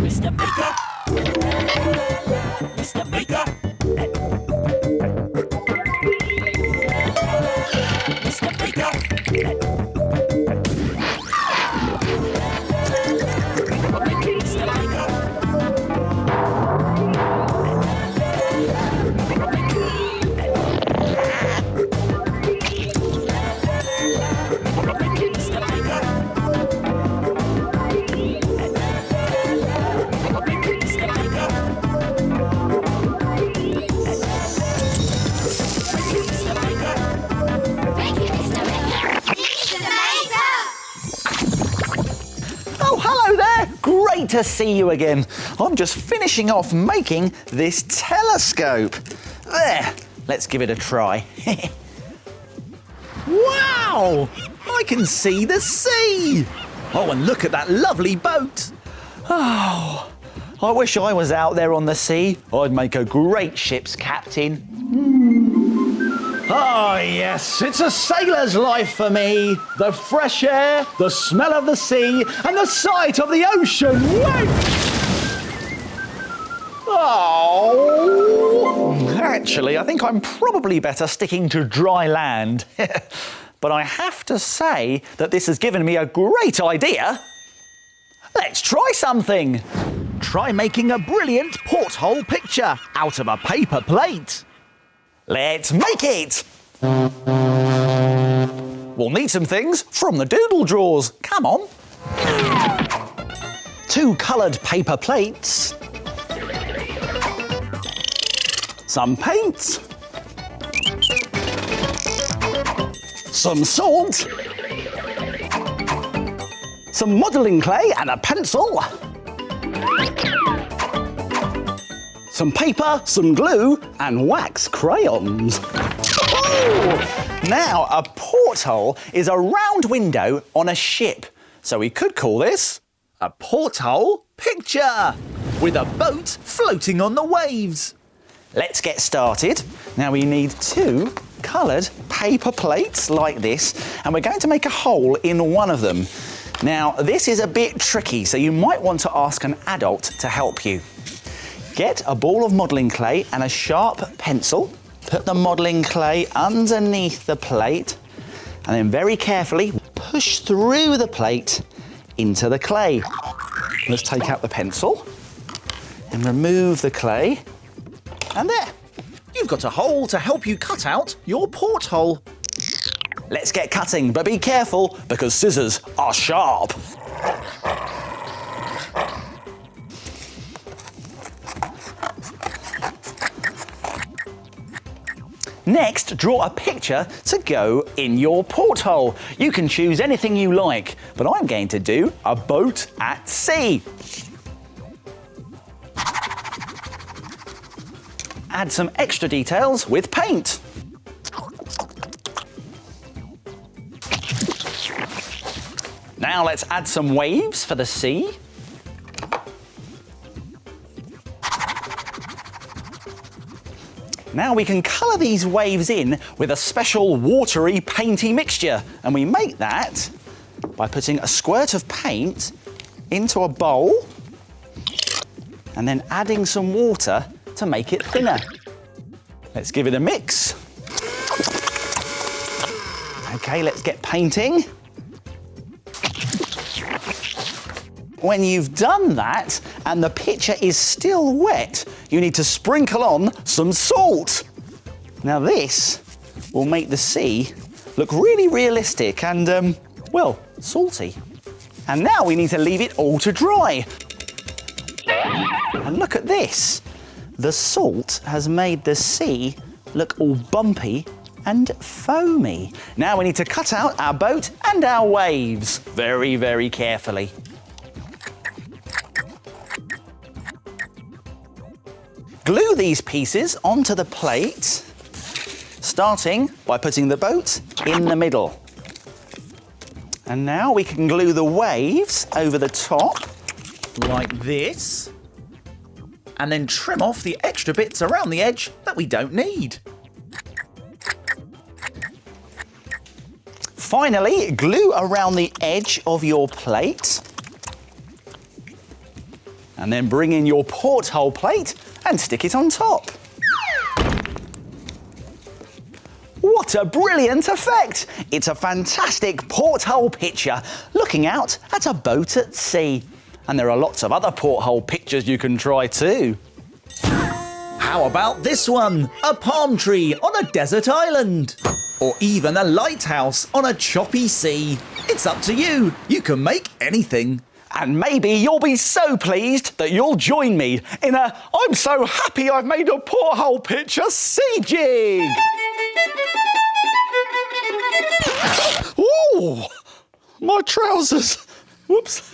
Mr. Baker. Mr. Baker. Mr. Baker. Great to see you again. I'm just finishing off making this telescope. There, let's give it a try. Wow! I can see the sea. Oh, and look at that lovely boat. Oh, I wish I was out there on the sea. I'd make a great ship's captain. Ah, yes, it's a sailor's life for me. The fresh air, the smell of the sea, and the sight of the ocean. Wait! Oh! Actually, I think I'm probably better sticking to dry land. But I have to say that this has given me a great idea. Let's try something. Try making a brilliant porthole picture out of a paper plate. Let's make it! We'll need some things from the doodle drawers. Come on. 2 coloured paper plates. Some paint. Some salt. Some modelling clay and a pencil. Some paper, some glue, and wax crayons. Oh! Now, a porthole is a round window on a ship. So we could call this a porthole picture, with a boat floating on the waves. Let's get started. Now we need 2 coloured paper plates like this, and we're going to make a hole in one of them. Now, this is a bit tricky, so you might want to ask an adult to help you. Get a ball of modelling clay and a sharp pencil. Put the modelling clay underneath the plate and then very carefully push through the plate into the clay. Let's take out the pencil and remove the clay. And there, you've got a hole to help you cut out your porthole. Let's get cutting, but be careful because scissors are sharp. Next, draw a picture to go in your porthole. You can choose anything you like, but I'm going to do a boat at sea. Add some extra details with paint. Now let's add some waves for the sea. Now we can colour these waves in with a special watery, painty mixture. And we make that by putting a squirt of paint into a bowl and then adding some water to make it thinner. Let's give it a mix. Okay, let's get painting. When you've done that and the picture is still wet, you need to sprinkle on some salt. Now this will make the sea look really realistic and, well, salty. And now we need to leave it all to dry. And look at this. The salt has made the sea look all bumpy and foamy. Now we need to cut out our boat and our waves very, very carefully. Glue these pieces onto the plate, starting by putting the boat in the middle. And now we can glue the waves over the top, like this, and then trim off the extra bits around the edge that we don't need. Finally, glue around the edge of your plate. And then bring in your porthole plate and stick it on top. What a brilliant effect! It's a fantastic porthole picture looking out at a boat at sea. And there are lots of other porthole pictures you can try too. How about this one? A palm tree on a desert island. Or even a lighthouse on a choppy sea. It's up to you. You can make anything. And maybe you'll be so pleased that you'll join me in a I'm so happy I've made a porthole picture sea jig! Ooh! My trousers! Whoops!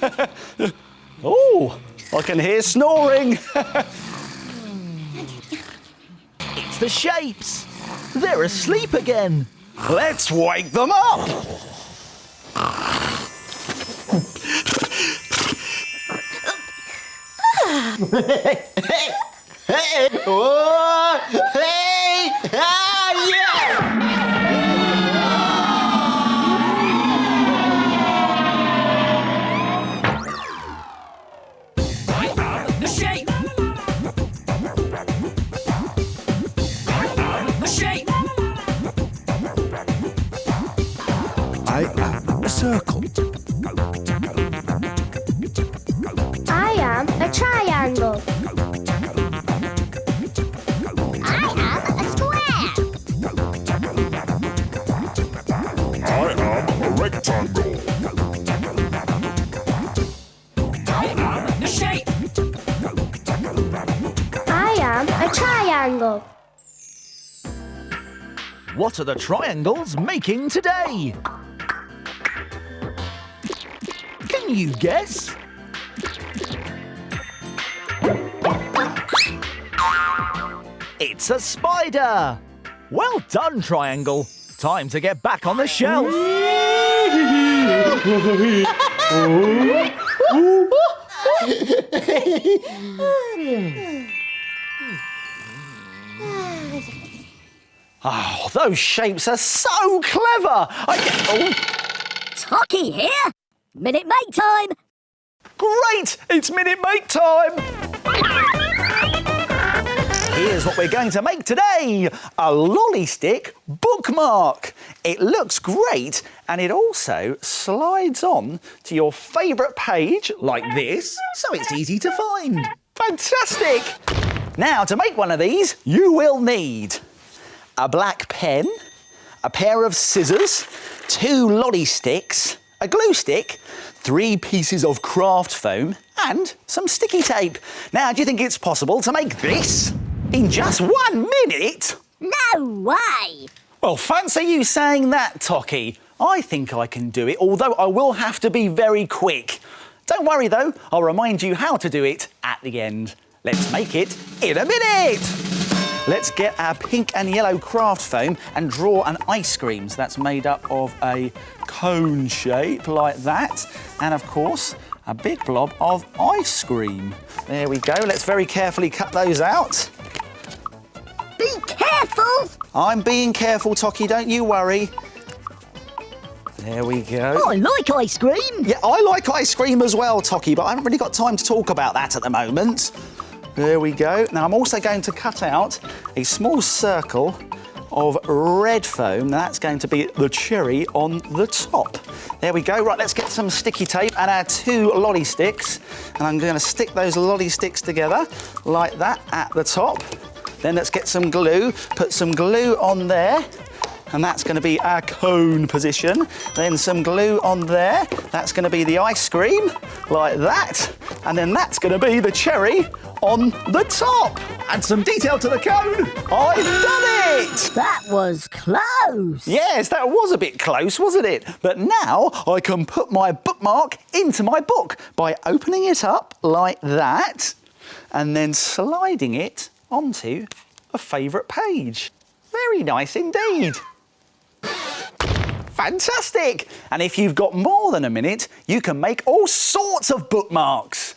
Oh, I can hear snoring! It's the shapes. They're asleep again. Let's wake them up! The shape. The shape. I am a circle. I am a triangle. I am a square. I am a rectangle. The shape. I am a triangle. What are the triangles making today? Can you guess? It's a spider! Well done, triangle. Time to get back on the shelf. Oh, those shapes are so clever! Tocky here. Minute make time. Great! It's Minute Make time! Here's what we're going to make today. A lolly stick bookmark. It looks great and it also slides on to your favourite page Like this, so it's easy to find. Fantastic! Now, to make one of these, you will need a black pen, a pair of scissors, 2 lolly sticks, a glue stick, 3 pieces of craft foam, and some sticky tape. Now, do you think it's possible to make this in just 1 minute? No way. Well, fancy you saying that, Tocky. I think I can do it, although I will have to be very quick. Don't worry, though. I'll remind you how to do it at the end. Let's make it in a minute. Let's get our pink and yellow craft foam and draw an ice cream. So that's made up of a cone shape like that. And, of course, a big blob of ice cream. There we go. Let's very carefully cut those out. Be careful. I'm being careful, Tocky. Don't you worry. There we go. I like ice cream. Yeah, I like ice cream as well, Tocky, but I haven't really got time to talk about that at the moment. There we go. Now, I'm also going to cut out a small circle of red foam. Now, that's going to be the cherry on the top. There we go. Right, let's get some sticky tape and our 2 lolly sticks. And I'm going to stick those lolly sticks together like that at the top. Then let's get some glue. Put some glue on there. And that's going to be our cone position. Then some glue on there. That's going to be the ice cream, like that. And then that's going to be the cherry on the top. Add some detail to the cone. I've done it! That was close. Yes, that was a bit close, wasn't it? But now I can put my bookmark into my book by opening it up like that and then sliding it onto a favourite page. Very nice indeed. Fantastic! And if you've got more than a minute, you can make all sorts of bookmarks.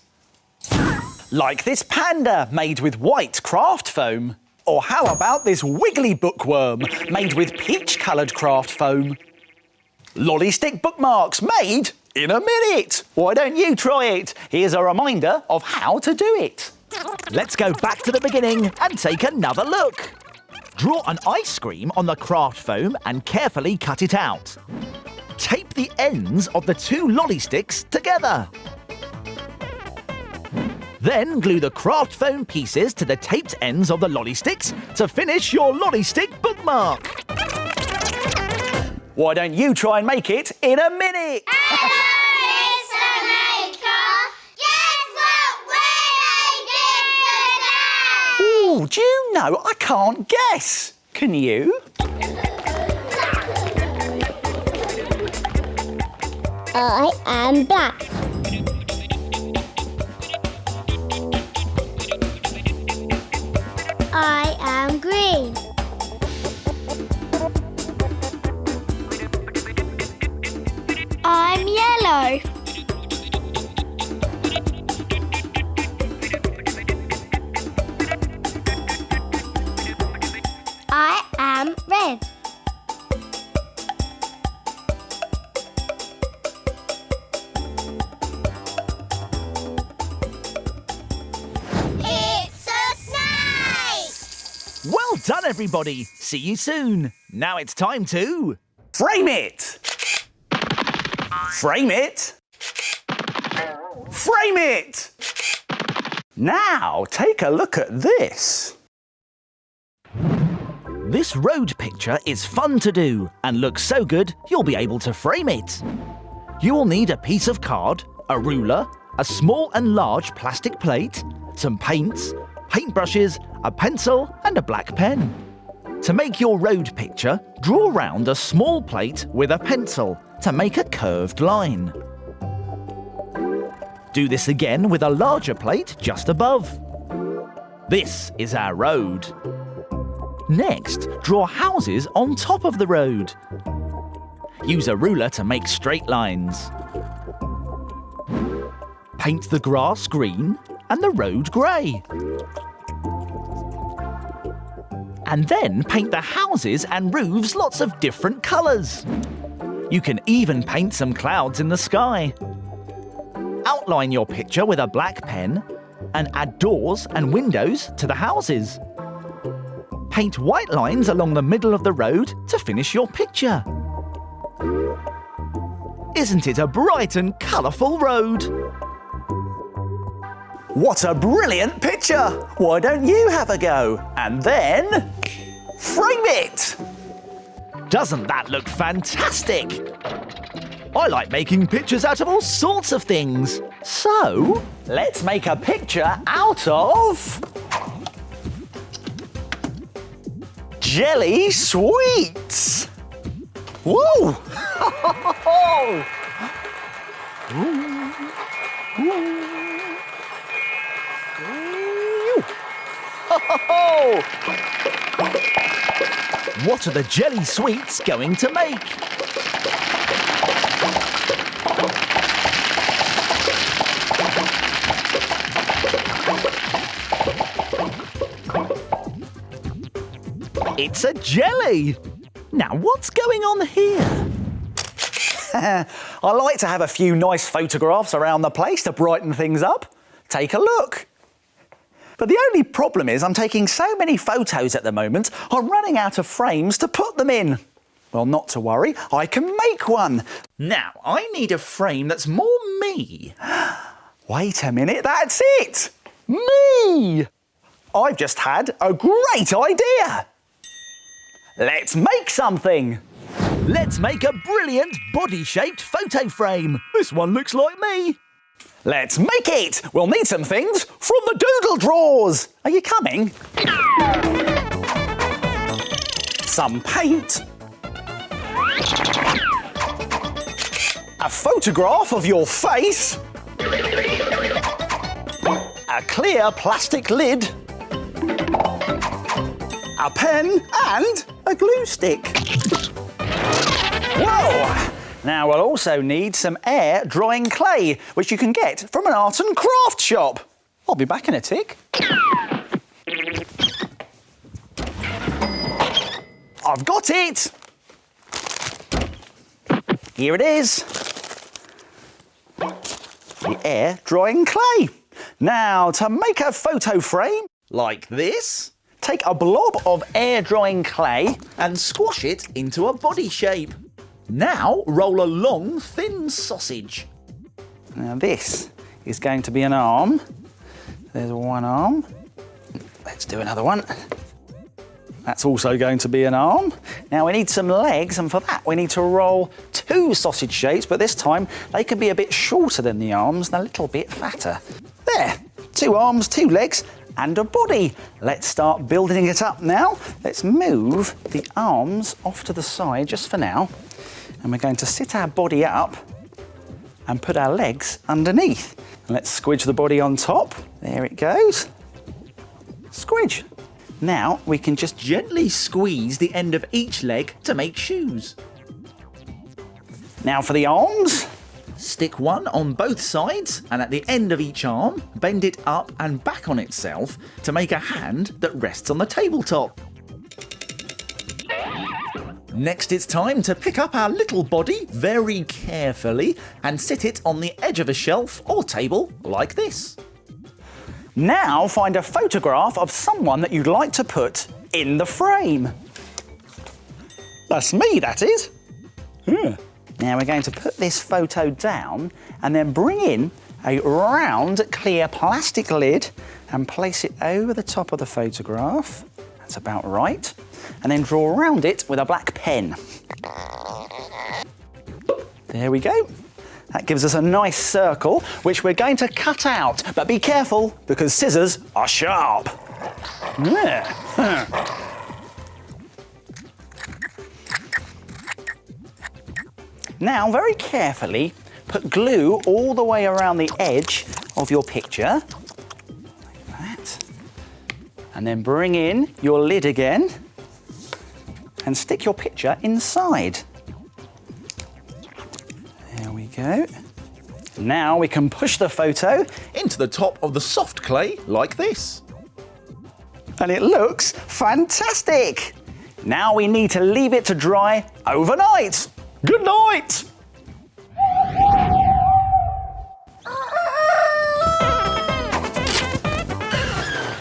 Like this panda made with white craft foam. Or how about this wiggly bookworm made with peach-coloured craft foam? Lolly stick bookmarks made in a minute. Why don't you try it? Here's a reminder of how to do it. Let's go back to the beginning and take another look. Draw an ice cream on the craft foam and carefully cut it out. Tape the ends of the two lolly sticks together. Then glue the craft foam pieces to the taped ends of the lolly sticks to finish your lolly stick bookmark. Why don't you try and make it in a minute? Ooh, do you know I can't guess? Can you? I am black. I am green. I'm yellow. I am red. It's a snake! Well done, everybody. See you soon. Now it's time to... Frame it! Frame it! Frame it! Now, take a look at this. This road picture is fun to do and looks so good you'll be able to frame it. You will need a piece of card, a ruler, a small and large plastic plate, some paints, paintbrushes, a pencil and a black pen. To make your road picture, draw round a small plate with a pencil to make a curved line. Do this again with a larger plate just above. This is our road. Next, draw houses on top of the road. Use a ruler to make straight lines. Paint the grass green and the road grey. And then paint the houses and roofs lots of different colours. You can even paint some clouds in the sky. Outline your picture with a black pen and add doors and windows to the houses. Paint white lines along the middle of the road to finish your picture. Isn't it a bright and colourful road? What a brilliant picture! Why don't you have a go? And then, frame it! Doesn't that look fantastic? I like making pictures out of all sorts of things. So, Let's make a picture out of... jelly sweets! Woo! What are the jelly sweets going to make? It's a jelly! Now what's going on here? I like to have a few nice photographs around the place to brighten things up. Take a look. But the only problem is I'm taking so many photos at the moment, I'm running out of frames to put them in. Well, not to worry, I can make one. Now, I need a frame that's more me. Wait a minute, that's it! Me! I've just had a great idea! Let's make something! Let's make a brilliant body-shaped photo frame. This one looks like me. Let's make it! We'll need some things from the doodle drawers! Are you coming? Some paint. A photograph of your face. A clear plastic lid. A pen and a glue stick. Whoa! Now we'll also need some air drying clay, which you can get from an art and craft shop. I'll be back in a tick. I've got it! Here it is. the air drying clay. Now, to make a photo frame, Like this. take a blob of air drying clay. And squash it into a body shape. Now roll a long, thin sausage. Now this is going to be an arm. There's one arm. Let's do another one. That's also going to be an arm. Now we need some legs, and for that we need to roll 2 sausage shapes, but this time they can be a bit shorter than the arms and a little bit fatter. There, 2 arms, 2 legs, and a body. Let's start building it up now. Let's move the arms off to the side just for now. And we're going to sit our body up and put our legs underneath. And let's squidge the body on top. There it goes. Squidge. Now we can just Gently squeeze the end of each leg to make shoes. Now for the arms. Stick one on both sides, and at the end of each arm, bend it up and back on itself to make a hand that rests on the tabletop. Next, it's time to pick up our little body very carefully and sit it on the edge of a shelf or table like this. Now find a photograph of someone that you'd like to put in the frame. That's me, that is. Now we're going to put this photo down and then bring in a round, clear plastic lid and place it over the top of the photograph. That's about right. And then draw around it with a black pen. There we go. That gives us a nice circle, which we're going to cut out. But be careful, because scissors are sharp. Now, very carefully, put glue all the way around the edge of your picture. Like that. And then bring in your lid again and stick your picture inside. There we go. Now we can push the photo Into the top of the soft clay like this. and it looks fantastic. Now we need to leave it to dry overnight. Good night.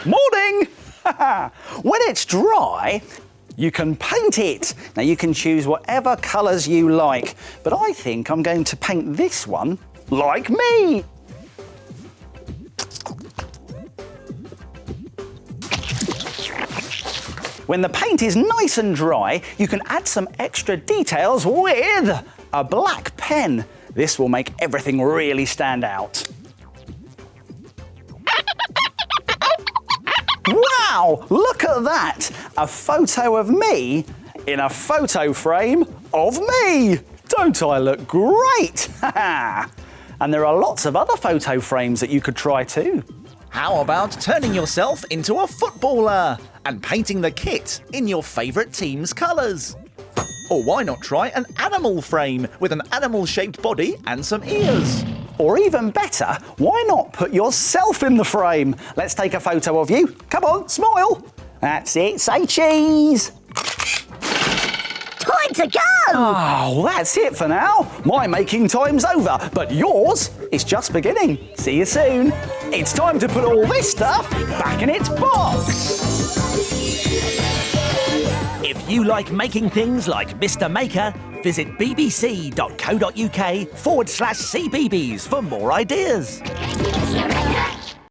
Morning. When it's dry, you can paint it. Now you can choose whatever colours you like, but I think I'm going to paint this one like me. When the paint is nice and dry, you can add some extra details with a black pen. This will make everything really stand out. Wow, look at that! A photo of me in a photo frame of me! Don't I look great? And there are lots of other photo frames that you could try too. How about turning yourself into a footballer and painting the kit in your favourite team's colours? Or why not try an animal frame with an animal-shaped body and some ears? Or even better, why not put yourself in the frame? Let's take a photo of you. Come on, smile. That's it, say cheese. Time to go! Oh, that's it for now. My making time's over, but yours is just beginning. See you soon. It's time to put all this stuff back in its box. If you like making things like Mr. Maker, visit bbc.co.uk/cbbs for more ideas.